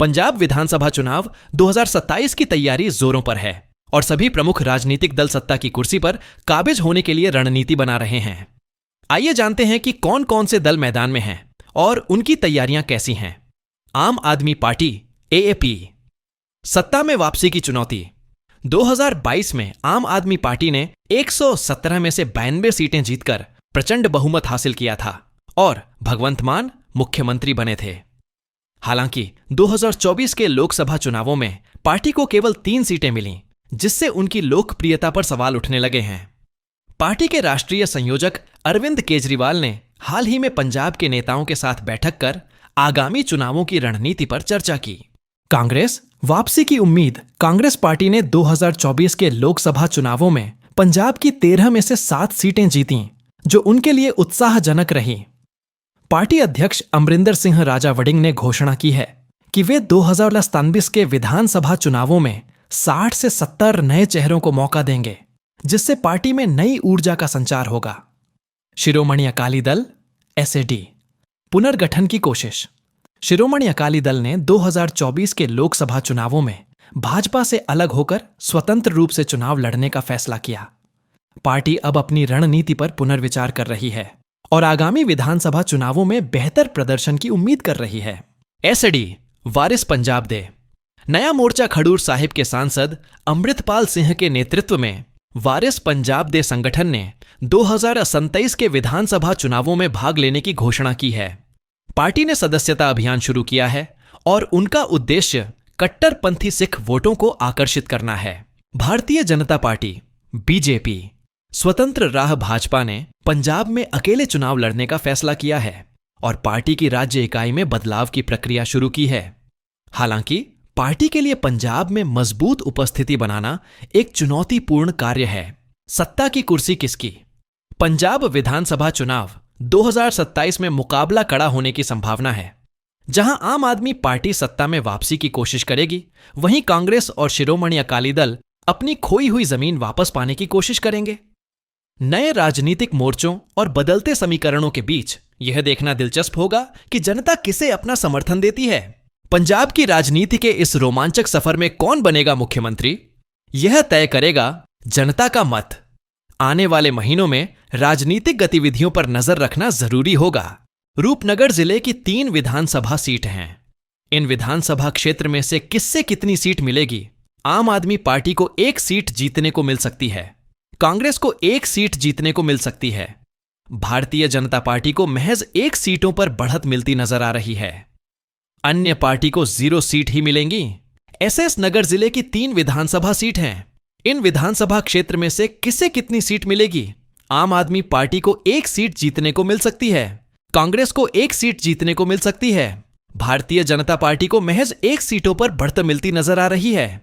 पंजाब विधानसभा चुनाव 2027 की तैयारी जोरों पर है और सभी प्रमुख राजनीतिक दल सत्ता की कुर्सी पर काबिज होने के लिए रणनीति बना रहे हैं। आइए जानते हैं कि कौन कौन से दल मैदान में हैं और उनकी तैयारियां कैसी हैं। आम आदमी पार्टी एएपी, सत्ता में वापसी की चुनौती। 2022 में आम आदमी पार्टी ने 117 में से 92 सीटें जीतकर प्रचंड बहुमत हासिल किया था और भगवंत मान मुख्यमंत्री बने थे। हालांकि 2024 के लोकसभा चुनावों में पार्टी को केवल 3 सीटें मिलीं, जिससे उनकी लोकप्रियता पर सवाल उठने लगे हैं। पार्टी के राष्ट्रीय संयोजक अरविंद केजरीवाल ने हाल ही में पंजाब के नेताओं के साथ बैठक कर आगामी चुनावों की रणनीति पर चर्चा की। कांग्रेस वापसी की उम्मीद। कांग्रेस पार्टी ने 2024 के लोकसभा चुनावों में पंजाब की 13 में से 7 सीटें जीतीं, जो उनके लिए उत्साहजनक रही। पार्टी अध्यक्ष अमरिंदर सिंह राजा वड़िंग ने घोषणा की है कि वे 2027 के विधानसभा चुनावों में 60 से 70 नए चेहरों को मौका देंगे, जिससे पार्टी में नई ऊर्जा का संचार होगा। शिरोमणि अकाली दल एसएडी पुनर्गठन की कोशिश। शिरोमणि अकाली दल ने 2024 के लोकसभा चुनावों में भाजपा से अलग होकर स्वतंत्र रूप से चुनाव लड़ने का फैसला किया। पार्टी अब अपनी रणनीति पर पुनर्विचार कर रही है और आगामी विधानसभा चुनावों में बेहतर प्रदर्शन की उम्मीद कर रही है। एसएडी वारिस पंजाब दे। नया मोर्चा खडूर साहिब के सांसद अमृतपाल सिंह के नेतृत्व में वारिस पंजाब दे संगठन ने 2027 के विधानसभा चुनावों में भाग लेने की घोषणा की है। पार्टी ने सदस्यता अभियान शुरू किया है और उनका उद्देश्य कट्टरपंथी सिख वोटों को आकर्षित करना है। भारतीय जनता पार्टी बीजेपी, स्वतंत्र राह भाजपा ने पंजाब में अकेले चुनाव लड़ने का फैसला किया है और पार्टी की राज्य इकाई में बदलाव की प्रक्रिया शुरू की है। हालांकि पार्टी के लिए पंजाब में मजबूत उपस्थिति बनाना एक चुनौतीपूर्ण कार्य है। सत्ता की कुर्सी किसकी? पंजाब विधानसभा चुनाव 2027 में मुकाबला कड़ा होने की संभावना है। जहां आम आदमी पार्टी सत्ता में वापसी की कोशिश करेगी, वहीं कांग्रेस और शिरोमणि अकाली दल अपनी खोई हुई जमीन वापस पाने की कोशिश करेंगे। नए राजनीतिक मोर्चों और बदलते समीकरणों के बीच यह देखना दिलचस्प होगा कि जनता किसे अपना समर्थन देती है। पंजाब की राजनीति के इस रोमांचक सफर में कौन बनेगा मुख्यमंत्री, यह तय करेगा जनता का मत। आने वाले महीनों में राजनीतिक गतिविधियों पर नजर रखना जरूरी होगा। रूपनगर जिले की 3 विधानसभा सीट हैं। इन विधानसभा क्षेत्र में से किससे कितनी सीट मिलेगी? आम आदमी पार्टी को 1 सीट जीतने को मिल सकती है, कांग्रेस को 1 सीट जीतने को मिल सकती है, भारतीय जनता पार्टी को महज 1 सीटों पर बढ़त मिलती नजर आ रही है। अन्य पार्टी को 0 सीट ही मिलेंगी। एसएस नगर जिले की 3 विधानसभा सीट हैं। इन विधानसभा क्षेत्र में से किसे कितनी सीट मिलेगी? आम आदमी पार्टी को 1 सीट जीतने को मिल सकती है, कांग्रेस को 1 सीट जीतने को मिल सकती है, भारतीय जनता पार्टी को महज 1 सीटों पर बढ़त मिलती नजर आ रही है।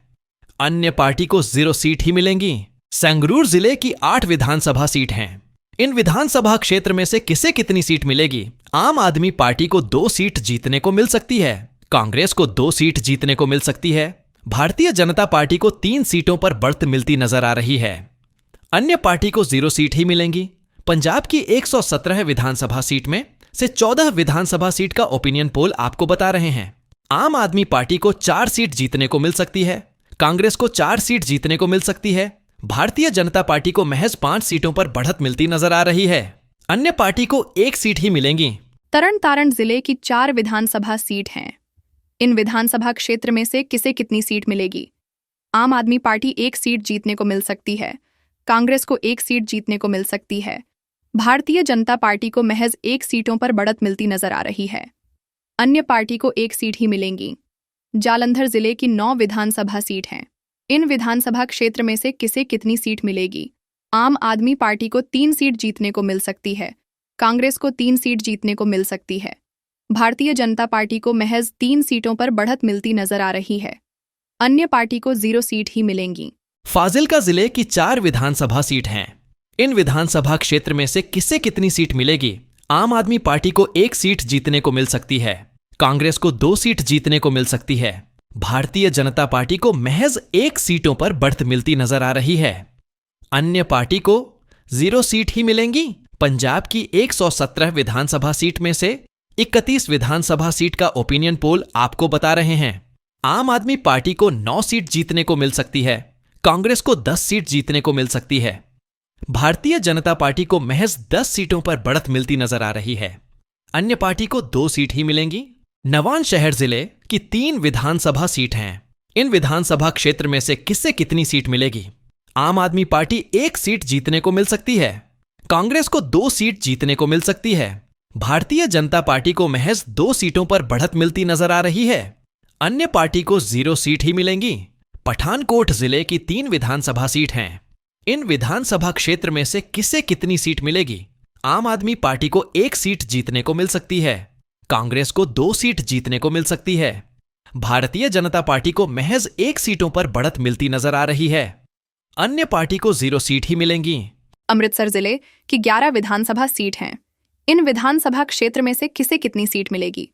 अन्य पार्टी को 0 सीट ही मिलेंगी। संगरूर जिले की 8 विधानसभा सीट हैं। इन विधानसभा क्षेत्र में से किसे कितनी सीट मिलेगी? आम आदमी पार्टी को 2 सीट जीतने को मिल सकती है, कांग्रेस को 2 सीट जीतने को मिल सकती है, भारतीय जनता पार्टी को 3 सीटों पर बढ़त मिलती नजर आ रही है। अन्य पार्टी को 0 सीट ही मिलेंगी। पंजाब की 117 विधानसभा सीट में से 14 विधानसभा सीट का ओपिनियन पोल आपको बता रहे हैं। आम आदमी पार्टी को 4 सीट जीतने को मिल सकती है, कांग्रेस को 4 सीट जीतने को मिल सकती है, भारतीय जनता पार्टी को महज 5 सीटों पर बढ़त मिलती नजर आ रही है। अन्य पार्टी को 1 सीट ही मिलेंगी। तरन तारण जिले की 4 विधानसभा सीट हैं। इन विधानसभा क्षेत्र में से किसे कितनी सीट मिलेगी? आम आदमी पार्टी 1 सीट जीतने को मिल सकती है, कांग्रेस को 1 सीट जीतने को मिल सकती है, भारतीय जनता पार्टी को महज 1 सीटों पर बढ़त मिलती नजर आ रही है। अन्य पार्टी को 1 सीट ही मिलेंगी। जालंधर जिले की 9 विधानसभा सीट हैं। इन विधानसभा क्षेत्र में से किसे कितनी सीट मिलेगी? आम आदमी पार्टी को 3 सीट जीतने को मिल सकती है, कांग्रेस को 3 सीट जीतने को मिल सकती है, भारतीय जनता पार्टी को महज 3 सीटों पर बढ़त मिलती नजर आ रही है। अन्य पार्टी को 0 सीट ही मिलेंगी। फाजिल्का जिले की 4 विधानसभा सीट हैं। इन विधानसभा क्षेत्र में से किसे कितनी सीट मिलेगी? आम आदमी पार्टी को 1 सीट जीतने को मिल सकती है, कांग्रेस को 2 सीट जीतने को मिल सकती है, भारतीय जनता पार्टी को महज 1 सीटों पर बढ़त मिलती नजर आ रही है। अन्य पार्टी को 0 सीट ही मिलेंगी। पंजाब की 117 विधानसभा सीट में से 31 विधानसभा सीट का ओपिनियन पोल आपको बता रहे हैं। आम आदमी पार्टी को 9 सीट जीतने को मिल सकती है, कांग्रेस को 10 सीट जीतने को मिल सकती है। भारतीय जनता पार्टी को महज 10 सीटों पर बढ़त मिलती नजर आ रही है। अन्य पार्टी को 2 सीट ही मिलेंगी। नवांशहर जिले की 3 विधानसभा सीट हैं। इन विधानसभा क्षेत्र में से किससे कितनी सीट मिलेगी? आम आदमी पार्टी 1 सीट जीतने को मिल सकती है, कांग्रेस को 2 सीट जीतने को मिल सकती है। भारतीय जनता पार्टी को महज 2 सीटों पर बढ़त मिलती नजर आ रही है। अन्य पार्टी को 0 सीट ही मिलेंगी। पठानकोट जिले की 3 विधानसभा सीट हैं। इन विधानसभा क्षेत्र में से किसे कितनी सीट मिलेगी? आम आदमी पार्टी को 1 सीट जीतने को मिल सकती है, कांग्रेस को 2 सीट जीतने को मिल सकती है। भारतीय जनता पार्टी को महज 1 सीटों पर बढ़त मिलती नजर आ रही है। अन्य पार्टी को 0 सीट ही मिलेंगी। अमृतसर जिले की 11 विधानसभा सीट हैं। इन विधानसभा क्षेत्र में से किसे कितनी सीट मिलेगी?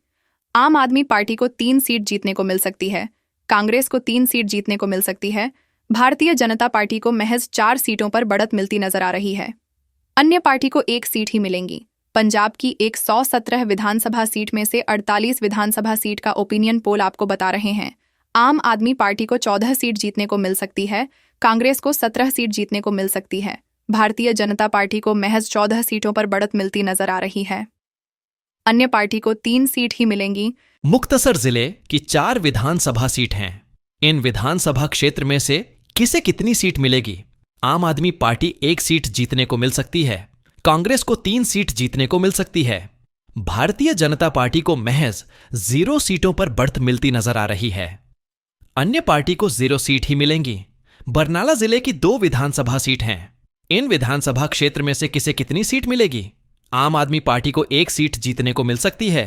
आम आदमी पार्टी को 3 सीट जीतने को मिल सकती है, कांग्रेस को 3 सीट जीतने को मिल सकती है। भारतीय जनता पार्टी को महज 4 सीटों पर बढ़त मिलती नजर आ रही है। अन्य पार्टी को 1 सीट ही मिलेंगी। पंजाब की 117 विधानसभा सीट में से 48 विधानसभा सीट का ओपिनियन पोल आपको बता रहे हैं। आम आदमी पार्टी को 14 सीट जीतने को मिल सकती है, कांग्रेस को 17 सीट जीतने को मिल सकती है। भारतीय जनता पार्टी को महज 14 सीटों पर बढ़त मिलती नजर आ रही है। अन्य पार्टी को 3 सीट ही मिलेंगी। मुक्तसर जिले की 4 विधानसभा सीट हैं। इन विधानसभा क्षेत्र में से किसे कितनी सीट मिलेगी? आम आदमी पार्टी 1 सीट जीतने को मिल सकती है, कांग्रेस को 3 सीट जीतने को मिल सकती है। भारतीय जनता पार्टी को महज 0 सीटों पर बढ़त मिलती नजर आ रही है। अन्य पार्टी को 0 सीट ही मिलेंगी। बरनाला जिले की 2 विधानसभा सीट हैं। इन विधानसभा क्षेत्र में से किसे कितनी सीट मिलेगी? आम आदमी पार्टी को 1 सीट जीतने को मिल सकती है,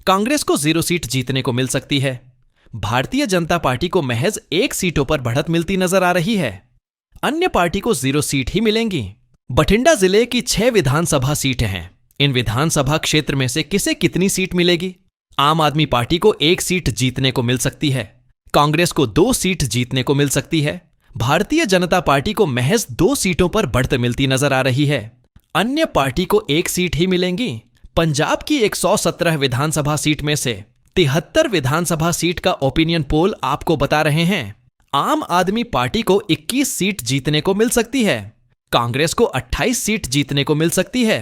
कांग्रेस को 0 सीट जीतने को मिल सकती है। भारतीय जनता पार्टी को महज 1 सीटों पर बढ़त मिलती नजर आ रही है। अन्य पार्टी को 0 सीट ही मिलेंगी। बठिंडा जिले की 6 विधानसभा सीटें हैं। इन विधानसभा क्षेत्र में से किसे कितनी सीट मिलेगी? आम आदमी पार्टी को 1 सीट जीतने को मिल सकती है, कांग्रेस को 2 सीट जीतने को मिल सकती है। भारतीय जनता पार्टी को महज 2 सीटों पर बढ़त मिलती नजर आ रही है। अन्य पार्टी को 1 सीट ही मिलेंगी। पंजाब की 117 विधानसभा सीट में से 73 विधानसभा सीट का ओपिनियन पोल आपको बता रहे हैं। आम आदमी पार्टी को 21 सीट जीतने को मिल सकती है, कांग्रेस को 28 सीट जीतने को मिल सकती है।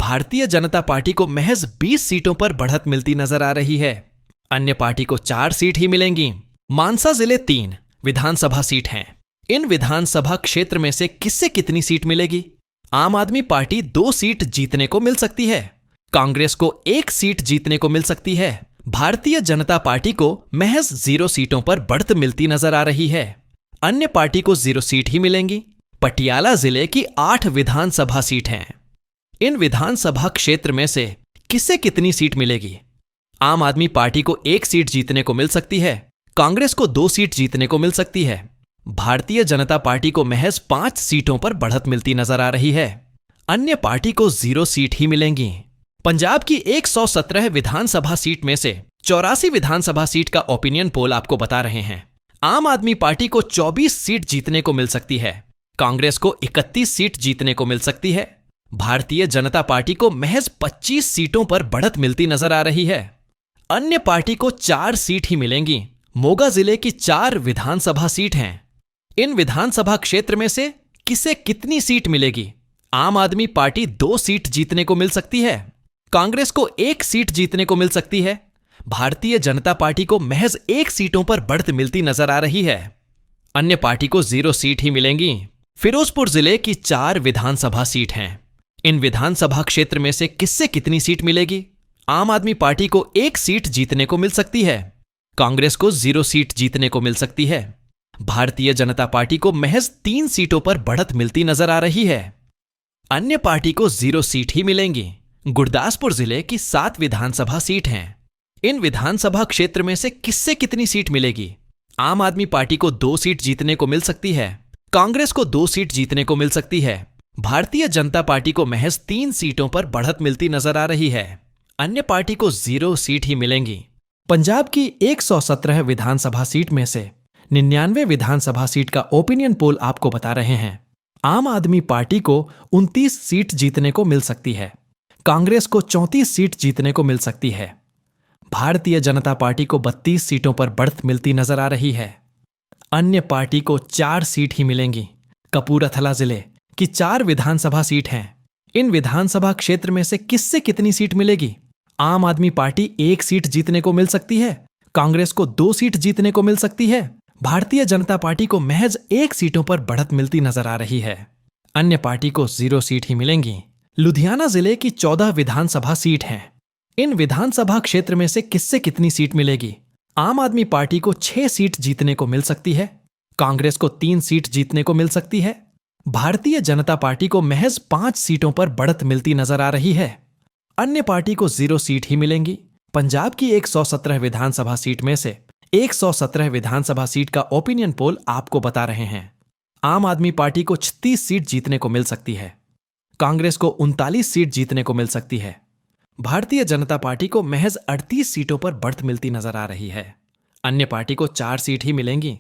भारतीय जनता पार्टी को महज 20 सीटों पर बढ़त मिलती नजर आ रही है। अन्य पार्टी को 4 सीट ही मिलेंगी। मानसा जिले 3 विधानसभा सीट हैं। इन विधानसभा क्षेत्र में से किससे कितनी सीट मिलेगी? आम आदमी पार्टी 2 सीट जीतने को मिल सकती है, कांग्रेस को 1 सीट जीतने को मिल सकती है। भारतीय जनता पार्टी को महज 0 सीटों पर बढ़त मिलती नजर आ रही है। अन्य पार्टी को 0 सीट ही मिलेंगी। पटियाला जिले की 8 विधानसभा सीट हैं। इन विधानसभा क्षेत्र में से किससे कितनी सीट मिलेगी? आम आदमी पार्टी को 1 सीट जीतने को मिल सकती है, कांग्रेस को 2 सीट जीतने को मिल सकती है। भारतीय जनता पार्टी को महज 5 सीटों पर बढ़त मिलती नजर आ रही है। अन्य पार्टी को 0 सीट ही मिलेंगी। पंजाब की 117 विधानसभा सीट में से 84 विधानसभा सीट का ओपिनियन पोल आपको बता रहे हैं। आम आदमी पार्टी को 24 सीट जीतने को मिल सकती है, कांग्रेस को 31 सीट जीतने को मिल सकती है। भारतीय जनता पार्टी को महज 25 सीटों पर बढ़त मिलती नजर आ रही है। अन्य पार्टी को 4 सीट ही मिलेंगी। मोगा जिले की 4 विधानसभा सीट हैं। इन विधानसभा क्षेत्र में से किसे कितनी सीट मिलेगी? आम आदमी पार्टी 2 सीट जीतने को मिल सकती है, कांग्रेस को 1 सीट जीतने को मिल सकती है। भारतीय जनता पार्टी को महज 1 सीटों पर बढ़त मिलती नजर आ रही है। अन्य पार्टी को 0 सीट ही मिलेंगी। फिरोजपुर जिले की 4 विधानसभा सीट हैं। इन विधानसभा क्षेत्र में से किससे कितनी सीट मिलेगी? आम आदमी पार्टी को 1 सीट जीतने को मिल सकती है, कांग्रेस को 0 सीट जीतने को मिल सकती है। भारतीय जनता पार्टी को महज 3 सीटों पर बढ़त मिलती नजर आ रही है। अन्य पार्टी को 0 सीट ही मिलेंगी। गुरदासपुर जिले की 7 विधानसभा सीट हैं। इन विधानसभा क्षेत्र में से किससे कितनी सीट मिलेगी? आम आदमी पार्टी को 2 सीट जीतने को मिल सकती है, कांग्रेस को 2 सीट जीतने को मिल सकती है। भारतीय जनता पार्टी को महज 3 सीटों पर बढ़त मिलती नजर आ रही है। अन्य पार्टी को 0 सीट ही मिलेंगी। पंजाब की 117 विधानसभा सीट में से 99 विधानसभा सीट का ओपिनियन पोल आपको बता रहे हैं। आम आदमी पार्टी को 29 सीट जीतने को मिल सकती है, कांग्रेस को 34 सीट जीतने को मिल सकती है। भारतीय जनता पार्टी को 32 सीटों पर बढ़त मिलती नजर आ रही है। अन्य पार्टी को 4 सीट ही मिलेंगी। कपूरथला जिले की 4 विधानसभा सीट हैं। इन विधानसभा क्षेत्र में से किससे कितनी सीट मिलेगी? आम आदमी पार्टी 1 सीट जीतने को मिल सकती है। कांग्रेस को 2 सीट जीतने को मिल सकती है। भारतीय जनता पार्टी को महज 1 सीटों पर बढ़त मिलती नजर आ रही है। अन्य पार्टी को 0 सीट ही मिलेंगी। लुधियाना जिले की 14 विधानसभा सीट हैं। इन विधानसभा क्षेत्र में से किससे कितनी सीट मिलेगी? आम आदमी पार्टी को 6 सीट जीतने को मिल सकती है। कांग्रेस को 3 सीट जीतने को मिल सकती है। भारतीय जनता पार्टी को महज 5 सीटों पर बढ़त मिलती नजर आ रही है। अन्य पार्टी को 0 सीट ही मिलेंगी। पंजाब की 117 विधानसभा सीट में से 117 विधानसभा सीट का ओपिनियन पोल आपको बता रहे हैं। आम आदमी पार्टी को 36 सीट जीतने को मिल सकती है। कांग्रेस को 39 सीट जीतने को मिल सकती है। भारतीय जनता पार्टी को महज 38 सीटों पर बढ़त मिलती नजर आ रही है। अन्य पार्टी को 4 सीट ही मिलेंगी।